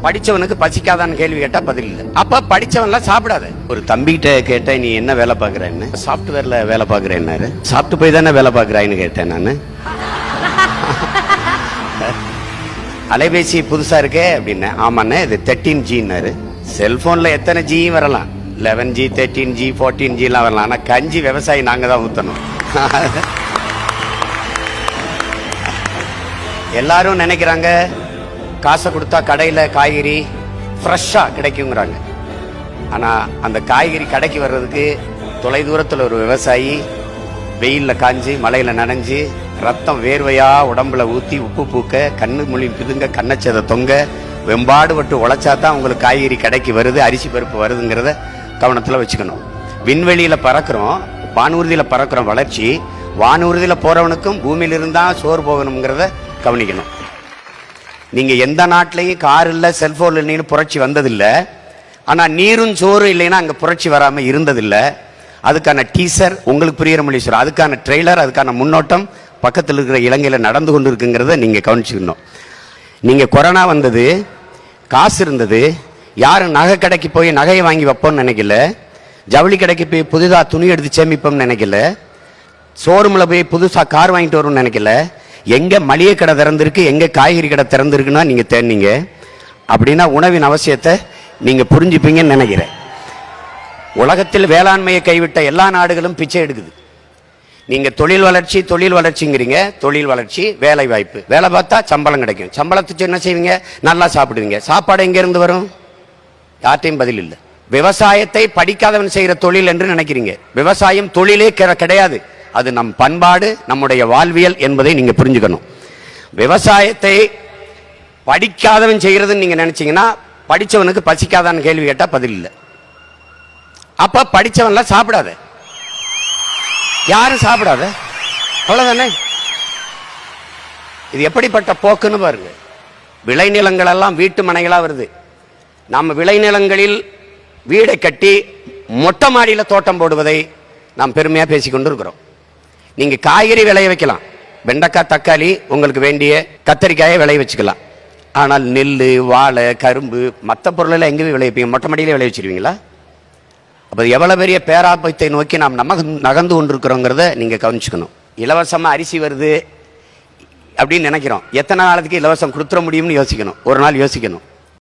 படிச்சவனுக்கு பசிக்காதான்னு கேள்வி கேட்டா பதில் இல்லை. அப்ப படிச்சவன்லாம் சாப்பிடாத. ஒரு தம்பிகிட்ட கேட்டேன், நீ என்ன வேலை பாக்குறேன்னு. சாப்ட்வேர்ல வேலை பாக்குறேன்னாரு. சாப்பிட்டு போய் தானே வேலை பாக்குறான்னு கேட்டேன் நானு. அலைபேசி புதுசா இருக்கே அப்படின்னு. ஆமாண்ணே, இது 13Gன்னாரு. செல்போன்ல எத்தனை ஜி வரலாம், 11G 13G 14G எல்லாம் வரலாம். ஆனா கஞ்சி விவசாயி நாங்க தான் ஊத்தணும். எல்லாரும் நினைக்கிறாங்க காசை கொடுத்தா கடையில காய்கறி ஃப்ரெஷ்ஷா கிடைக்குங்கிறாங்க. ஆனா அந்த காய்கறி கடைக்கு வர்றதுக்கு தொலை தூரத்துல ஒரு விவசாயி வெயில்ல காஞ்சி மழையில நனைஞ்சு ரத்தம் வேர்வையா உடம்புல ஊத்தி உப்பு பூக்க கண்ணு மொழி பிதுங்க கண்ணச்சதை தொங்க வெம்பாடுபட்டு உழைச்சாதான் உங்களுக்கு காய்கறி கடைக்கு வருது, அரிசி பருப்பு வருதுங்கிறத கவனத்துல வச்சுக்கணும். விண்வெளியில பறக்கிறோம், வானூர்தியில பறக்கிறோம். வளர்ச்சி வானூர்தியில போறவனுக்கும் பூமியில இருந்தா சோறு போகணுங்கிறத கவனிக்கணும். நீங்க எந்த நாட்டிலையும் கார் இல்ல செல்போன் இல்லைன்னு புரட்சி வந்ததில்லை. ஆனா நீரும் சோறு இல்லைன்னா அங்க புரட்சி வராம இருந்ததில்லை. அதுக்கான டீசர் உங்களுக்கு புரியுற மொழி சொல்ற, அதுக்கான ட்ரெய்லர், அதுக்கான முன்னோட்டம் பக்கத்தில் இருக்கிற இலங்கையில நடந்து கொண்டு இருக்குங்கிறத நீங்க கவனிச்சுக்கணும். நீங்க கொரோனா வந்தது, காசு இருந்தது, யாரும் நகை கடைக்கு போய் நகையை வாங்கி வைப்போம்னு நினைக்கல, ஜவுளி கடைக்கு போய் புதுதா துணி எடுத்து சேமிப்போம்னு நினைக்கல, ஷோரூம்ல போய் புதுசா கார் வாங்கிட்டு வரும்னு நினைக்கல. எங்க மளிகை கடை திறந்திருக்கு, எங்க காய்கறி கடை திறந்திருக்குன்னா நீங்க தேடினீங்க. அப்படின்னா உணவின் அவசியத்தை நீங்க புரிஞ்சுப்பீங்கன்னு நினைக்கிறேன். உலகத்தில் வேளாண்மையை கைவிட்ட எல்லா நாடுகளும் பிச்சை எடுக்குது. நீங்க தொழில் வளர்ச்சி தொழில் வளர்ச்சிங்கிறீங்க. தொழில் வளர்ச்சி, வேலை வாய்ப்பு, வேலை பார்த்தா சம்பளம் கிடைக்கும். சம்பளத்துக்கு என்ன செய்வீங்க? நல்லா சாப்பிடுவீங்க. சாப்பாடு எங்க இருந்து வரும்? யார்ட்டையும் பதில் இல்லை. விவசாயத்தை படிக்காதவன் செய்யற தொழில் என்று நினைக்கிறீங்க. விவசாயம் தொழிலே கிடையாது. அது நம் பண்பாடு, நம்முடைய வாழ்வியல் என்பதை நீங்க புரிஞ்சுக்கணும். விவசாயத்தை படிக்காதவன் செய்யறதுன்னு நீங்க நினைச்சீங்கன்னா படிச்சவனுக்கு பசிக்காதான்னு கேள்வி கேட்டா பதில் இல்லை. அப்ப படிச்சவன்லாம் சாப்பிடாத, யாரும் சாப்பிடாத, அவ்வளவுதானே. இது எப்படிப்பட்ட போக்குன்னு பாருங்க. விளைநிலங்கள் எல்லாம் வீட்டு மனைகளா வருது. நம்ம விளைநிலங்களில் வீடை கட்டி மொட்டை மாடியில தோட்டம் போடுவதை நாம் பெருமையா பேசிக்கொண்டு இருக்கிறோம். நீங்க காய்கறி விளைய வைக்கலாம், வெண்டைக்காய் தக்காளி உங்களுக்கு வேண்டிய கத்தரிக்காயை விளைய வச்சுக்கலாம். ஆனால் நெல், வாழை, கரும்பு, மற்ற பொருளெல்லாம் எங்கே விளைவிப்பீங்க? மொட்டை மாடியிலே விளைய வச்சிருவீங்களா? அப்போ எவ்வளவு பெரிய பேராபத்தை நோக்கி நாம் நகர்ந்து கொண்டிருக்கிறோங்கிறத நீங்க கவனிச்சுக்கணும். இலவசமா அரிசி வருது அப்படின்னு நினைக்கிறோம். எத்தனை நாளைக்கு இலவசம் கொடுத்துட முடியும்னு யோசிக்கணும். ஒரு நாள் யோசிக்கணும்.